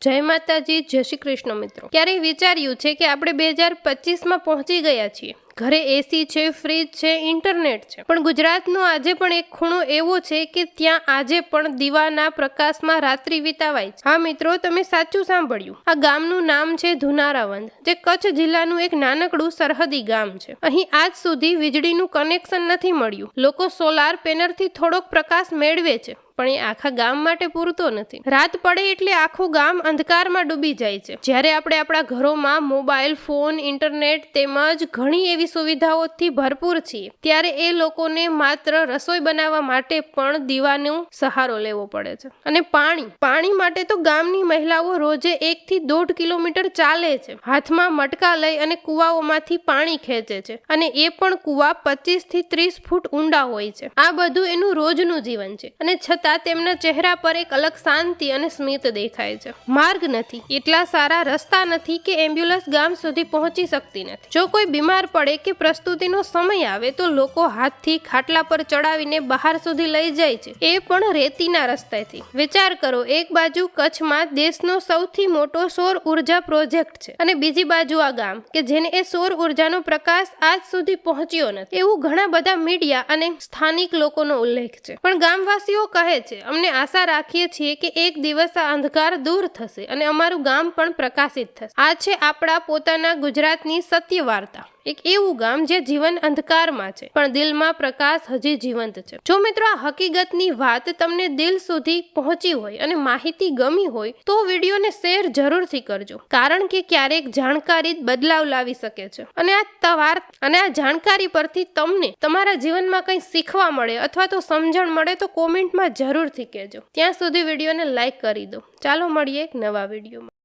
જય માતાજી, જય શ્રી કૃષ્ણ મિત્રો। ક્યારેય વિચાર્યું છે કે આપણે 2025માં પહોંચી ગયા છીએ? ઘરે એસી છે, ફ્રીજ છે, ઇન્ટરનેટ છે, પણ ગુજરાતનો આજે પણ એક ખૂણો એવો છે કે ત્યાં આજે પણ દીવાના પ્રકાશમાં રાત્રિ વિતાવાય છે। હા મિત્રો, તમે સાચું સાંભળ્યું। આ ગામનું નામ છે ધુનારાવંદ, જે કચ્છ જિલ્લાનું એક નાનકડું સરહદી ગામ છે। અહીં આજ સુધી વીજળીનું કનેક્શન નથી મળ્યું। લોકો સોલાર પેનલથી થોડોક પ્રકાશ મેળવે છે, પણ એ આખા ગામ માટે પૂરતો નથી। રાત પડે એટલે આખું ગામ અંધકારમાં ડૂબી જાય છે। જ્યારે આપણે આપણા ઘરોમાં મોબાઈલ ફોન, ઇન્ટરનેટ તેમજ ઘણી એવી સુવિધાઓથી ભરપૂર છીએ, ત્યારે એ લોકોને માત્ર રસોઈ બનાવવા માટે પણ દીવાનો સહારો લેવો પડે છે। અને પાણી માટે તો ગામની મહિલાઓ રોજે 1 થી 1.5 કિલોમીટર ચાલે છે, હાથમાં મટકા લઈ અને કુવાઓમાંથી પાણી ખેંચે છે, અને એ પણ કુવા 25 થી 30 ફૂટ ઊંડા હોય છે। આ બધું એનું રોજનું જીવન છે, અને છતાં તેમના ચહેરા પર એક અલગ શાંતિ અને સ્મિત દેખાય છે। માર્ગ નથી, એટલા સારા રસ્તા નથી કે એમ્બ્યુલન્સ ગામ સુધી પહોંચી શકતી નથી। જો કોઈ બીમાર પડે કે પ્રસ્તુતિનો સમય આવે તો લોકો હાથથી ખાટલા પર ચડાવીને બહાર સુધી લઈ જાય છે, એ પણ રેતીના રસ્તેથી। વિચાર કરો, એક બાજુ કચ્છમાં દેશનો સૌથી મોટો સૌર ઉર્જા પ્રોજેક્ટ છે, અને બીજી બાજુ આ ગામ કે જેને એ સૌર ઉર્જાનો પ્રકાશ આજ સુધી પહોંચ્યો નથી, એવું ઘણા બધા મીડિયા અને સ્થાનિક લોકોનો ઉલ્લેખ છે। પણ ગામવાસીઓ કહે છે, અમને આશા રાખીએ છીએ કે એક દિવસ આ અંધકાર દૂર થશે અને અમારું ગામ પણ પ્રકાશિત થશે। આ છે આપણા પોતાના ગુજરાતની સત્ય વાર્તા। એક એવું ગામ જે જીવન અંધકારમાં છે, પણ દિલમાં પ્રકાશ હજી જીવંત છે। જો મિત્રો આ હકીકતની વાત તમને દિલ સુધી પહોંચી હોય અને માહિતી ગમી હોય તો વિડીયોને શેર જરૂરથી કરજો, કારણ કે ક્યારેક જાણકારી જ બદલાવ લાવી શકે છે। અને આ જાણકારી પરથી તમને તમારા જીવનમાં કંઈ શીખવા મળે અથવા તો સમજણ મળે તો કોમેન્ટમાં જરૂરથી કહેજો। ત્યાં સુધી વિડીયોને લાઈક કરી દો। ચાલો મળીએ એક નવા વિડીયોમાં।